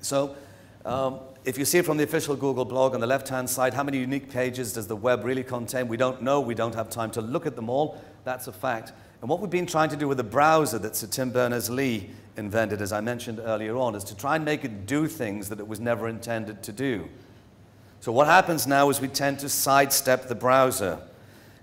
So if you see it from the official Google blog on the left-hand side, how many unique pages does the web really contain? We don't know. We don't have time to look at them all. That's a fact. And what we've been trying to do with the browser that Sir Tim Berners-Lee invented, as I mentioned earlier on, is to try and make it do things that it was never intended to do. So what happens now is we tend to sidestep the browser.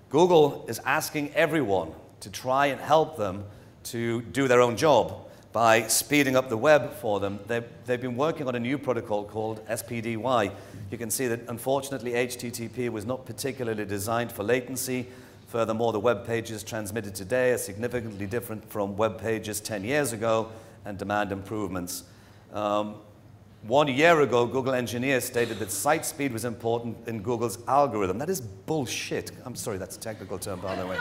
Google is asking everyone to try and help them to do their own job by speeding up the web for them. They've been working on a new protocol called SPDY. You can see that, unfortunately, HTTP was not particularly designed for latency. Furthermore, the web pages transmitted today are significantly different from web pages 10 years ago and demand improvements. 1 year ago, Google engineers stated that site speed was important in Google's algorithm. That is bullshit. I'm sorry, that's a technical term, by the way.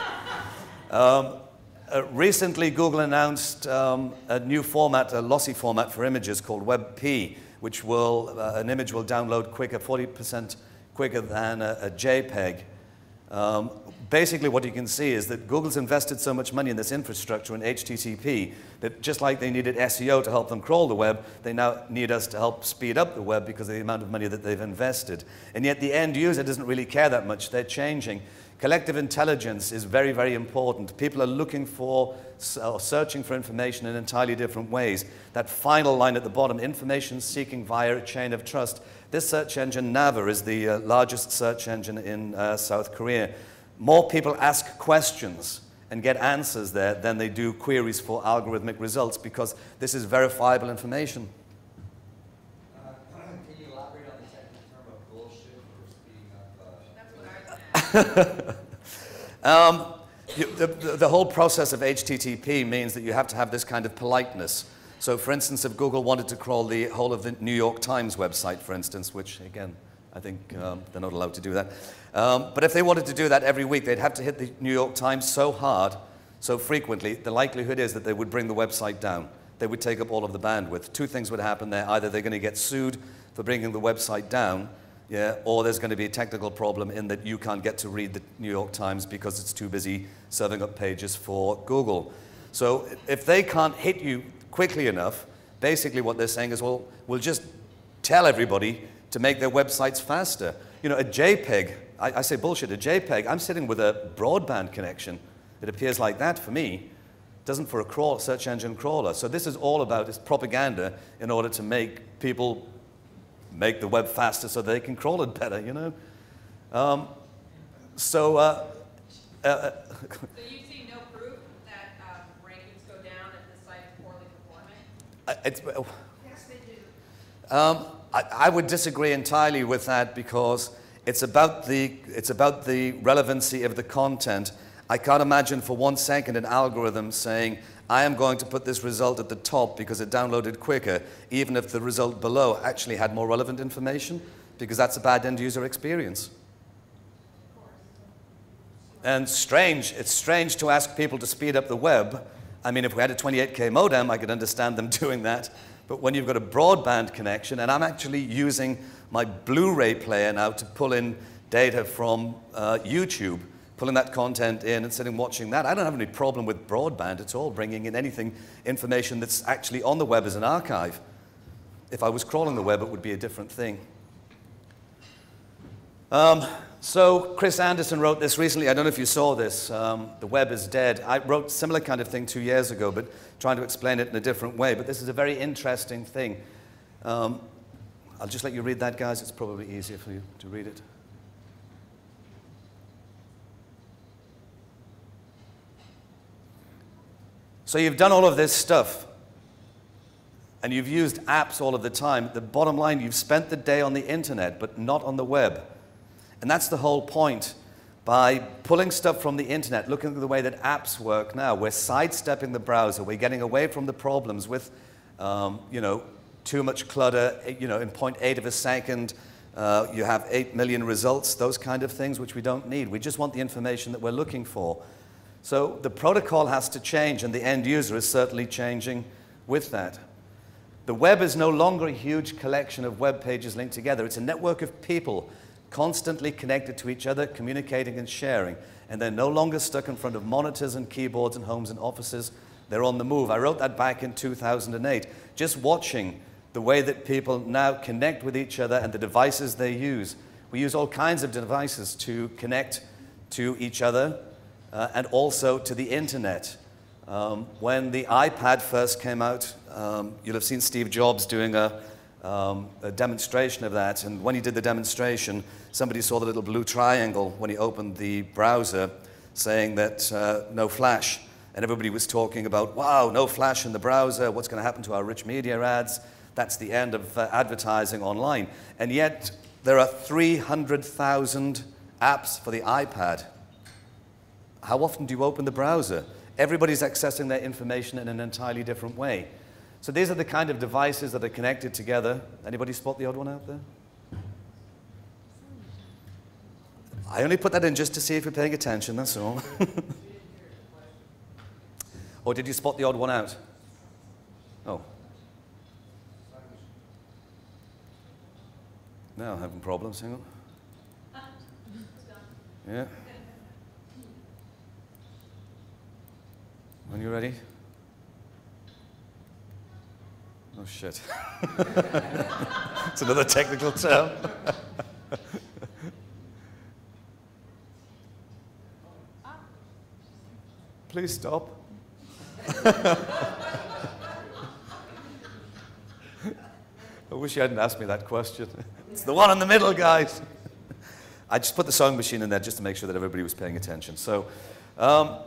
Recently, Google announced a new format, a lossy format for images called WebP, which will, an image will download quicker, 40% quicker than a JPEG. Basically, what you can see is that Google's invested so much money in this infrastructure in HTTP that just like they needed SEO to help them crawl the web, they now need us to help speed up the web because of the amount of money that they've invested. And yet the end user doesn't really care that much. They're changing. Collective intelligence is very, very important. People are looking for or searching for information in entirely different ways. That final line at the bottom, information seeking via a chain of trust. This search engine, Naver, is the largest search engine in South Korea. More people ask questions and get answers there than they do queries for algorithmic results because this is verifiable information. Can you elaborate on the technical term of bullshit for speeding up? That's what I the whole process of HTTP means that you have to have this kind of politeness. So, for instance, if Google wanted to crawl the whole of the New York Times website, for instance, which, again, I think they're not allowed to do that. But if they wanted to do that every week, they'd have to hit the New York Times so hard, so frequently, the likelihood is that they would bring the website down. They would take up all of the bandwidth. Two things would happen there. Either they're going to get sued for bringing the website down, yeah, or there's going to be a technical problem in that you can't get to read the New York Times because it's too busy serving up pages for Google. So if they can't hit you quickly enough, basically what they're saying is, well, we'll just tell everybody to make their websites faster. You know, a JPEG, I say bullshit, a JPEG, I'm sitting with a broadband connection. It appears like that for me. It doesn't for a search engine crawler. So this is all about is propaganda in order to make people make the web faster so they can crawl it better, you know? So you see no proof that rankings go down if the site is poorly performing? Yes, they do. I would disagree entirely with that because it's about the relevancy of the content. I can't imagine for 1 second an algorithm saying, I am going to put this result at the top because it downloaded quicker, even if the result below actually had more relevant information, because that's a bad end-user experience. And it's strange to ask people to speed up the web. I mean, if we had a 28K modem, I could understand them doing that. But when you've got a broadband connection, and I'm actually using my Blu-ray player now to pull in data from YouTube, pulling that content in and sitting watching that, I don't have any problem with broadband at all, bringing in information that's actually on the web as an archive. If I was crawling the web, it would be a different thing. So Chris Anderson wrote this recently. I don't know if you saw this. The web is dead. I wrote a similar kind of thing 2 years ago, but trying to explain it in a different way. But this is a very interesting thing. I'll just let you read that, guys. It's probably easier for you to read it. So you've done all of this stuff, and you've used apps all of the time. The bottom line, you've spent the day on the internet, but not on the web. And that's the whole point. By pulling stuff from the internet, looking at the way that apps work now, we're sidestepping the browser. We're getting away from the problems with, you know, too much clutter. You know, in 0.8 of a second, you have 8 million results, those kind of things, which we don't need. We just want the information that we're looking for. So the protocol has to change, and the end user is certainly changing with that. The web is no longer a huge collection of web pages linked together. It's a network of people constantly connected to each other, communicating and sharing. And they're no longer stuck in front of monitors and keyboards and homes and offices. They're on the move. I wrote that back in 2008. Just watching the way that people now connect with each other and the devices they use. We use all kinds of devices to connect to each other and also to the internet. When the iPad first came out, you'll have seen Steve Jobs doing a demonstration of that, and when he did the demonstration, somebody saw the little blue triangle when he opened the browser saying that no flash, and everybody was talking about, wow, no flash in the browser, what's going to happen to our rich media ads? That's the end of advertising online. And yet there are 300,000 apps for the iPad. How often do you open the browser? Everybody's accessing their information in an entirely different way. So these are the kind of devices that are connected together. Anybody spot the odd one out there? I only put that in just to see if you're paying attention, that's all. Or did you spot the odd one out? Oh. Now I'm having problems, hang on. Yeah. When you're ready? Oh shit. It's another technical term. Please stop. I wish you hadn't asked me that question. It's the one in the middle, guys. I just put the sewing machine in there just to make sure that everybody was paying attention. So, what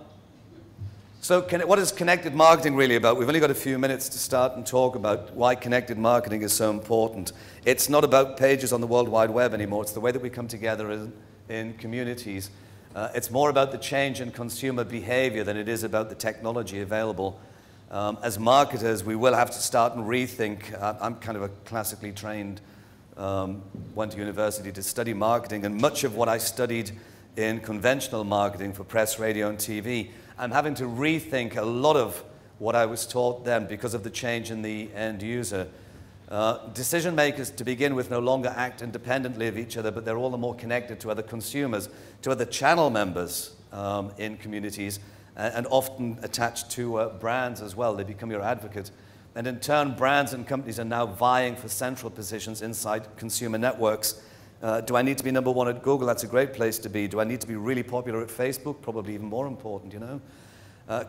is connected marketing really about? We've only got a few minutes to start and talk about why connected marketing is so important. It's not about pages on the World Wide Web anymore. It's the way that we come together in communities. It's more about the change in consumer behavior than it is about the technology available. As marketers, we will have to start and rethink. I'm kind of a classically trained, went to university to study marketing, and much of what I studied in conventional marketing for press, radio, and TV, I'm having to rethink a lot of what I was taught then because of the change in the end user. Decision makers, to begin with, no longer act independently of each other, but they're all the more connected to other consumers, to other channel members in communities, and often attached to brands as well. They become your advocate. And in turn, brands and companies are now vying for central positions inside consumer networks. Do I need to be number one at Google? That's a great place to be. Do I need to be really popular at Facebook? Probably even more important, you know.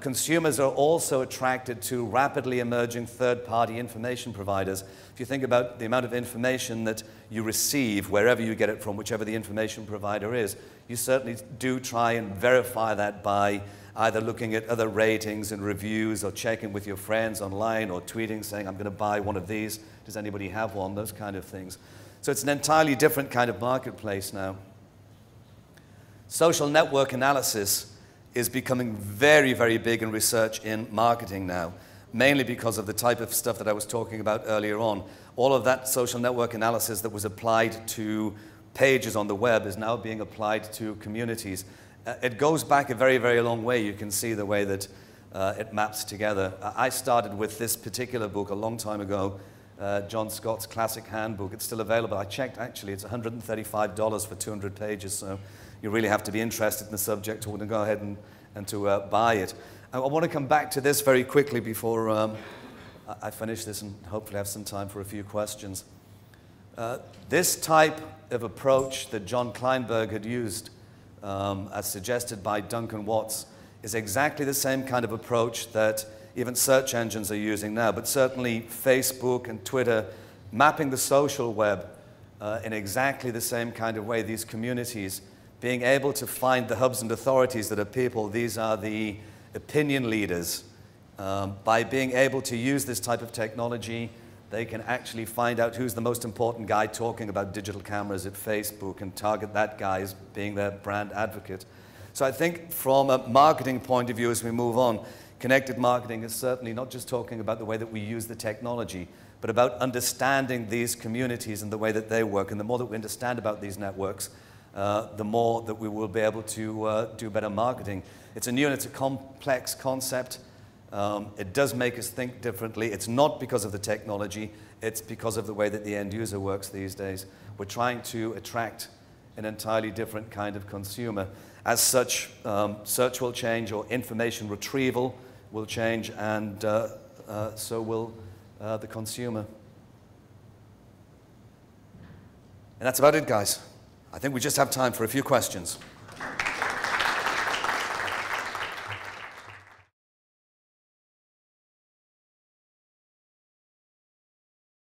Consumers are also attracted to rapidly emerging third-party information providers. If you think about the amount of information that you receive, wherever you get it from, whichever the information provider is, you certainly do try and verify that by either looking at other ratings and reviews or checking with your friends online or tweeting saying, I'm going to buy one of these. Does anybody have one? Those kind of things. So it's an entirely different kind of marketplace now. Social network analysis is becoming very, very big in research in marketing now, mainly because of the type of stuff that I was talking about earlier on. All of that social network analysis that was applied to pages on the web is now being applied to communities. It goes back a very, very long way. You can see the way that it maps together. I started with this particular book a long time ago, John Scott's Classic Handbook. It's still available. I checked, actually. It's $135 for 200 pages, so you really have to be interested in the subject to go ahead and to buy it. I want to come back to this very quickly before I finish this and hopefully have some time for a few questions. This type of approach that John Kleinberg had used, as suggested by Duncan Watts, is exactly the same kind of approach that even search engines are using now, but certainly Facebook and Twitter, mapping the social web in exactly the same kind of way. These communities being able to find the hubs and authorities that are people, these are the opinion leaders. By being able to use this type of technology, they can actually find out who's the most important guy talking about digital cameras at Facebook and target that guy as being their brand advocate. So I think from a marketing point of view, as we move on, connected marketing is certainly not just talking about the way that we use the technology, but about understanding these communities and the way that they work. And the more that we understand about these networks, the more that we will be able to do better marketing. It's a new and it's a complex concept. It does make us think differently. It's not because of the technology, it's because of the way that the end user works these days. We're trying to attract an entirely different kind of consumer. As such, search will change, or information retrieval will change, and so will the consumer. And that's about it, guys. I think we just have time for a few questions.